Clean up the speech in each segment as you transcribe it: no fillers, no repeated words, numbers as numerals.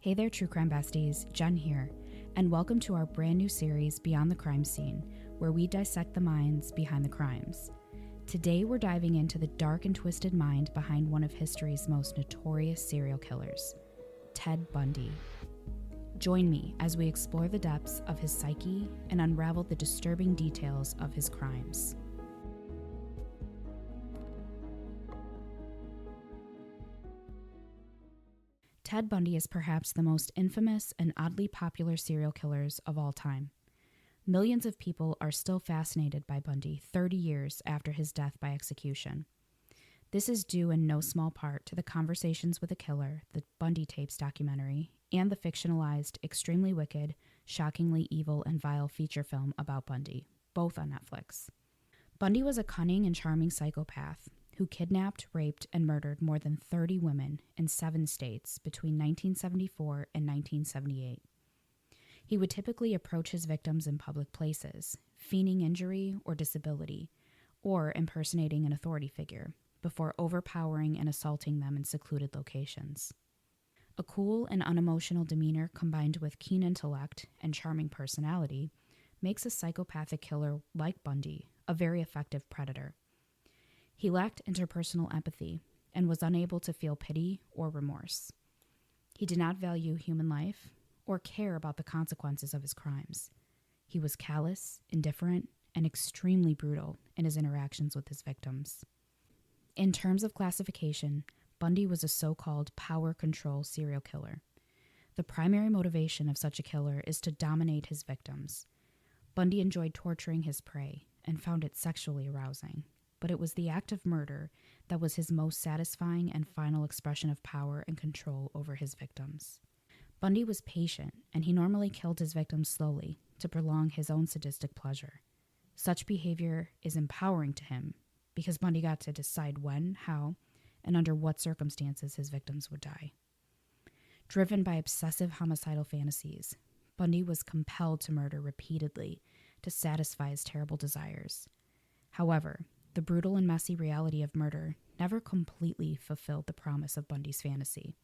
Hey there, True Crime Besties, Jen here, and welcome to our brand new series, Beyond the Crime Scene, where we dissect the minds behind the crimes. Today we're diving into the dark and twisted mind behind one of history's most notorious serial killers, Ted Bundy. Join me as we explore the depths of his psyche and unravel the disturbing details of his crimes. Ted Bundy is perhaps the most infamous and oddly popular serial killers of all time. Millions of people are still fascinated by Bundy 30 years after his death by execution. This is due in no small part to the Conversations with a Killer, the Bundy Tapes documentary, and the fictionalized, extremely wicked, shockingly evil and vile feature film about Bundy, both on Netflix. Bundy was a cunning and charming psychopath who kidnapped, raped, and murdered more than 30 women in 7 states between 1974 and 1978. He would typically approach his victims in public places, feigning injury or disability, or impersonating an authority figure, before overpowering and assaulting them in secluded locations. A cool and unemotional demeanor combined with keen intellect and charming personality makes a psychopathic killer like Bundy a very effective predator. He lacked interpersonal empathy and was unable to feel pity or remorse. He did not value human life or care about the consequences of his crimes. He was callous, indifferent, and extremely brutal in his interactions with his victims. In terms of classification, Bundy was a so-called power control serial killer. The primary motivation of such a killer is to dominate his victims. Bundy enjoyed torturing his prey and found it sexually arousing, but it was the act of murder that was his most satisfying and final expression of power and control over his victims. Bundy was patient, and he normally killed his victims slowly to prolong his own sadistic pleasure. Such behavior is empowering to him because Bundy got to decide when, how, and under what circumstances his victims would die. Driven by obsessive homicidal fantasies, Bundy was compelled to murder repeatedly to satisfy his terrible desires. However, the brutal and messy reality of murder never completely fulfilled the promise of Bundy's fantasy.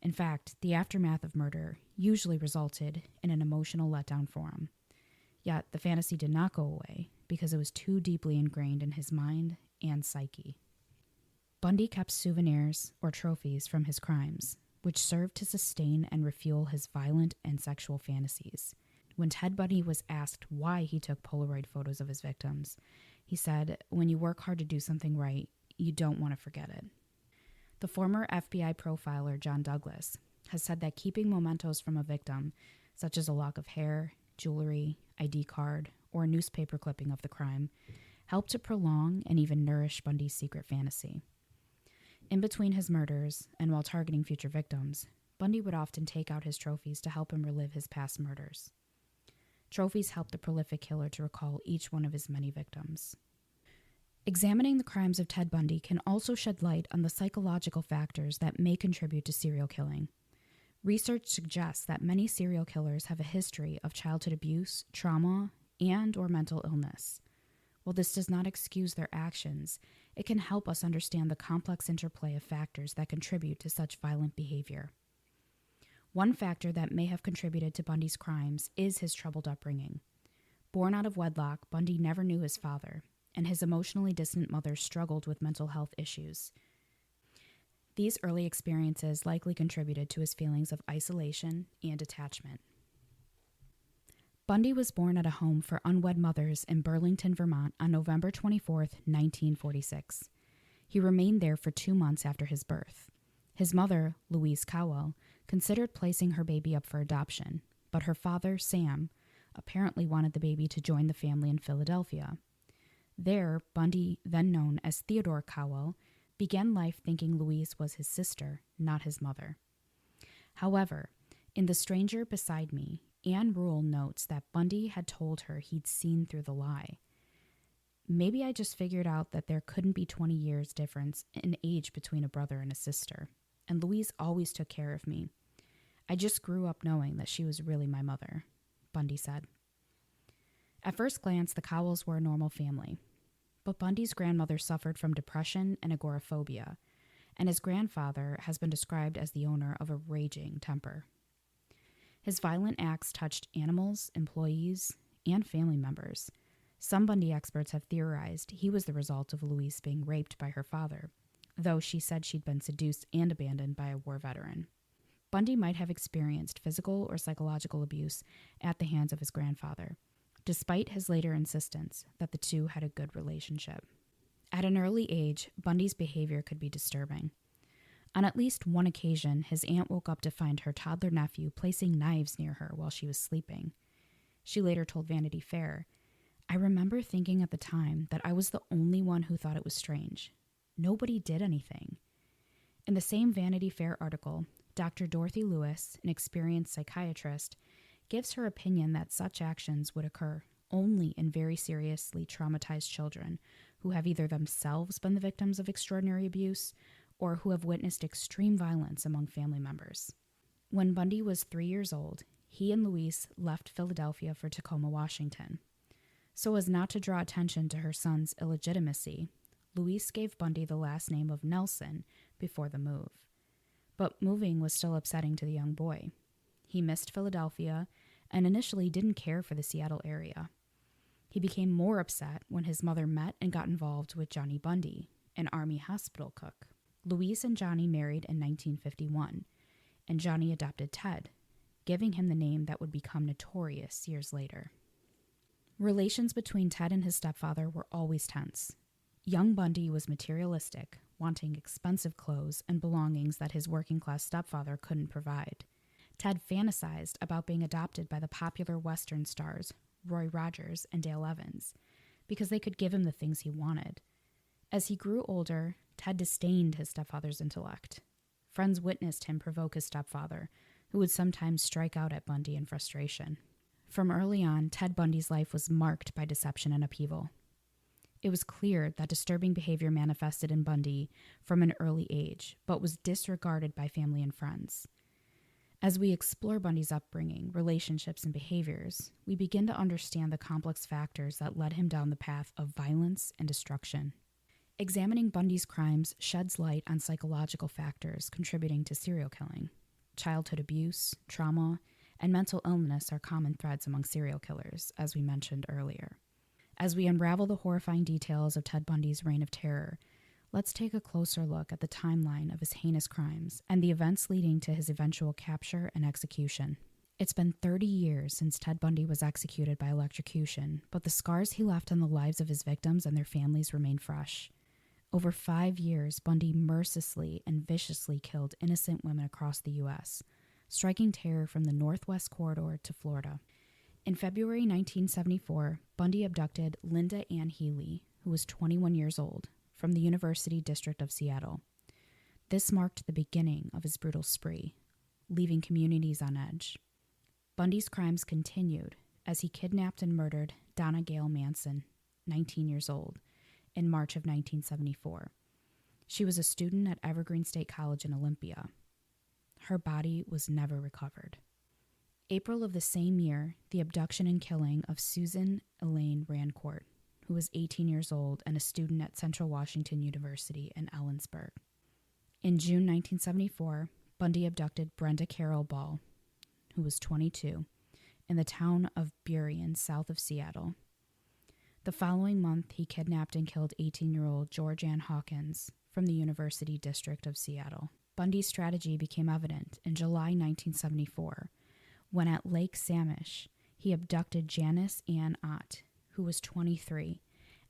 In fact, the aftermath of murder usually resulted in an emotional letdown for him. Yet the fantasy did not go away because it was too deeply ingrained in his mind and psyche. Bundy kept souvenirs or trophies from his crimes, which served to sustain and refuel his violent and sexual fantasies. When Ted Bundy was asked why he took Polaroid photos of his victims, he said, "When you work hard to do something right, you don't want to forget it." The former FBI profiler John Douglas has said that keeping mementos from a victim, such as a lock of hair, jewelry, ID card, or a newspaper clipping of the crime, helped to prolong and even nourish Bundy's secret fantasy. In between his murders, and while targeting future victims, Bundy would often take out his trophies to help him relive his past murders. Trophies helped the prolific killer to recall each one of his many victims. Examining the crimes of Ted Bundy can also shed light on the psychological factors that may contribute to serial killing. Research suggests that many serial killers have a history of childhood abuse, trauma, and/or mental illness. While this does not excuse their actions, it can help us understand the complex interplay of factors that contribute to such violent behavior. One factor that may have contributed to Bundy's crimes is his troubled upbringing. Born out of wedlock, Bundy never knew his father, and his emotionally distant mother struggled with mental health issues. These early experiences likely contributed to his feelings of isolation and detachment. Bundy was born at a home for unwed mothers in Burlington, Vermont on November 24, 1946. He remained there for 2 months after his birth. His mother, Louise Cowell, considered placing her baby up for adoption, but her father, Sam, apparently wanted the baby to join the family in Philadelphia. There, Bundy, then known as Theodore Cowell, began life thinking Louise was his sister, not his mother. However, in The Stranger Beside Me, Anne Rule notes that Bundy had told her he'd seen through the lie. "Maybe I just figured out that there couldn't be 20 years difference in age between a brother and a sister, and Louise always took care of me. I just grew up knowing that she was really my mother," Bundy said. At first glance, the Cowells were a normal family, but Bundy's grandmother suffered from depression and agoraphobia, and his grandfather has been described as the owner of a raging temper. His violent acts touched animals, employees, and family members. Some Bundy experts have theorized he was the result of Louise being raped by her father, though she said she'd been seduced and abandoned by a war veteran. Bundy might have experienced physical or psychological abuse at the hands of his grandfather, despite his later insistence that the two had a good relationship. At an early age, Bundy's behavior could be disturbing. On at least one occasion, his aunt woke up to find her toddler nephew placing knives near her while she was sleeping. She later told Vanity Fair, "I remember thinking at the time that I was the only one who thought it was strange. Nobody did anything." In the same Vanity Fair article, Dr. Dorothy Lewis, an experienced psychiatrist, gives her opinion that such actions would occur only in very seriously traumatized children who have either themselves been the victims of extraordinary abuse or who have witnessed extreme violence among family members. When Bundy was 3 years old, he and Louise left Philadelphia for Tacoma, Washington. So as not to draw attention to her son's illegitimacy, Louise gave Bundy the last name of Nelson before the move. But moving was still upsetting to the young boy. He missed Philadelphia and initially didn't care for the Seattle area. He became more upset when his mother met and got involved with Johnny Bundy, an Army hospital cook. Louise and Johnny married in 1951, and Johnny adopted Ted, giving him the name that would become Notorious years later. Relations between Ted and his stepfather were always tense. Young Bundy was materialistic, wanting expensive clothes and belongings that his working-class stepfather couldn't provide. Ted fantasized about being adopted by the popular Western stars Roy Rogers and Dale Evans because they could give him the things he wanted. As he grew older, Ted disdained his stepfather's intellect. Friends witnessed him provoke his stepfather, who would sometimes strike out at Bundy in frustration. From early on, Ted Bundy's life was marked by deception and upheaval. It was clear that disturbing behavior manifested in Bundy from an early age, but was disregarded by family and friends. As we explore Bundy's upbringing, relationships, and behaviors, we begin to understand the complex factors that led him down the path of violence and destruction. Examining Bundy's crimes sheds light on psychological factors contributing to serial killing. Childhood abuse, trauma, and mental illness are common threads among serial killers, as we mentioned earlier. As we unravel the horrifying details of Ted Bundy's reign of terror, let's take a closer look at the timeline of his heinous crimes and the events leading to his eventual capture and execution. It's been 30 years since Ted Bundy was executed by electrocution, but the scars he left on the lives of his victims and their families remain fresh. Over 5 years, Bundy mercilessly and viciously killed innocent women across the U.S., striking terror from the Northwest Corridor to Florida. In February 1974, Bundy abducted Linda Ann Healy, who was 21 years old, from the University District of Seattle. This marked the beginning of his brutal spree, leaving communities on edge. Bundy's crimes continued as he kidnapped and murdered Donna Gail Manson, 19 years old, in March of 1974. She was a student at Evergreen State College in Olympia. Her body was never recovered. April of the same year, the abduction and killing of Susan Elaine Rancourt, who was 18 years old and a student at Central Washington University in Ellensburg. In June 1974, Bundy abducted Brenda Carroll Ball, who was 22, in the town of Burien, south of Seattle. The following month, he kidnapped and killed 18-year-old George Ann Hawkins from the University District of Seattle. Bundy's strategy became evident in July 1974, when at Lake Samish, he abducted Janice Ann Ott, who was 23,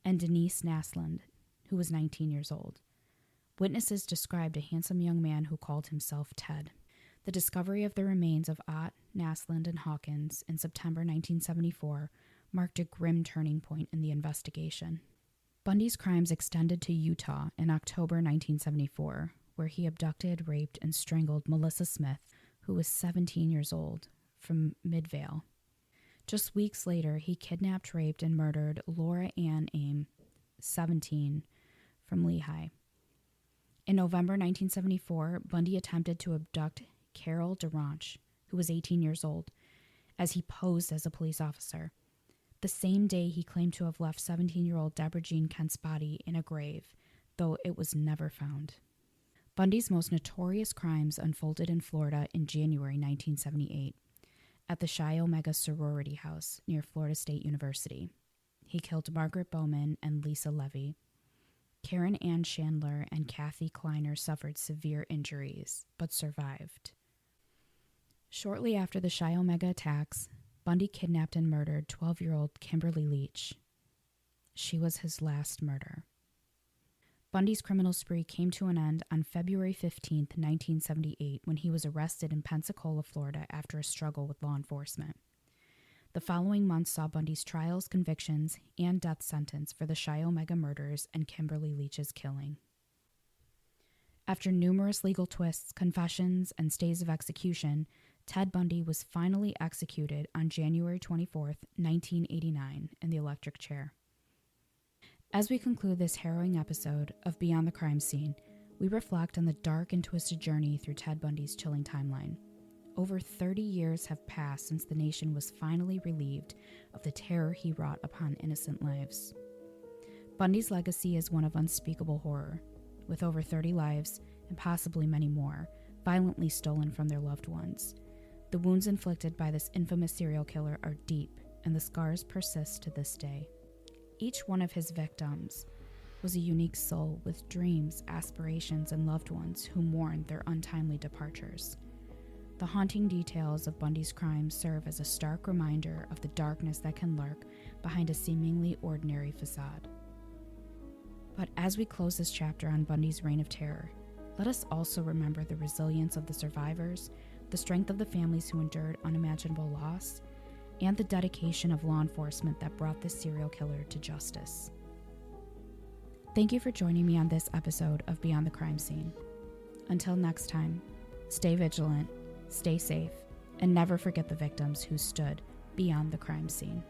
and Denise Naslund, who was 19 years old. Witnesses described a handsome young man who called himself Ted. The discovery of the remains of Ott, Naslund, and Hawkins in September 1974 marked a grim turning point in the investigation. Bundy's crimes extended to Utah in October 1974, where he abducted, raped, and strangled Melissa Smith, who was 17 years old, from Midvale. Just weeks later, he kidnapped, raped, and murdered Laura Ann Aim, 17, from Lehigh. In November 1974, Bundy attempted to abduct Carol DeRanche, who was 18 years old, as he posed as a police officer. The same day, he claimed to have left 17-year-old Deborah Jean Kent's body in a grave, though it was never found. Bundy's most notorious crimes unfolded in Florida in January 1978 at the Chi Omega sorority house near Florida State University. He killed Margaret Bowman and Lisa Levy. Karen Ann Chandler and Kathy Kleiner suffered severe injuries, but survived. Shortly after the Chi Omega attacks, Bundy kidnapped and murdered 12-year-old Kimberly Leach. She was his last murder. Bundy's criminal spree came to an end on February 15, 1978, when he was arrested in Pensacola, Florida, after a struggle with law enforcement. The following month saw Bundy's trials, convictions, and death sentence for the Chi Omega murders and Kimberly Leach's killing. After numerous legal twists, confessions, and stays of execution, Ted Bundy was finally executed on January 24, 1989, in the electric chair. As we conclude this harrowing episode of Beyond the Crime Scene, we reflect on the dark and twisted journey through Ted Bundy's chilling timeline. Over 30 years have passed since the nation was finally relieved of the terror he wrought upon innocent lives. Bundy's legacy is one of unspeakable horror, with over 30 lives, and possibly many more, violently stolen from their loved ones. The wounds inflicted by this infamous serial killer are deep, and the scars persist to this day. Each one of his victims was a unique soul with dreams, aspirations, and loved ones who mourned their untimely departures. The haunting details of Bundy's crimes serve as a stark reminder of the darkness that can lurk behind a seemingly ordinary facade. But as we close this chapter on Bundy's reign of terror, let us also remember the resilience of the survivors, the strength of the families who endured unimaginable loss, and the dedication of law enforcement that brought this serial killer to justice. Thank you for joining me on this episode of Beyond the Crime Scene. Until next time, stay vigilant, stay safe, and never forget the victims who stood beyond the crime scene.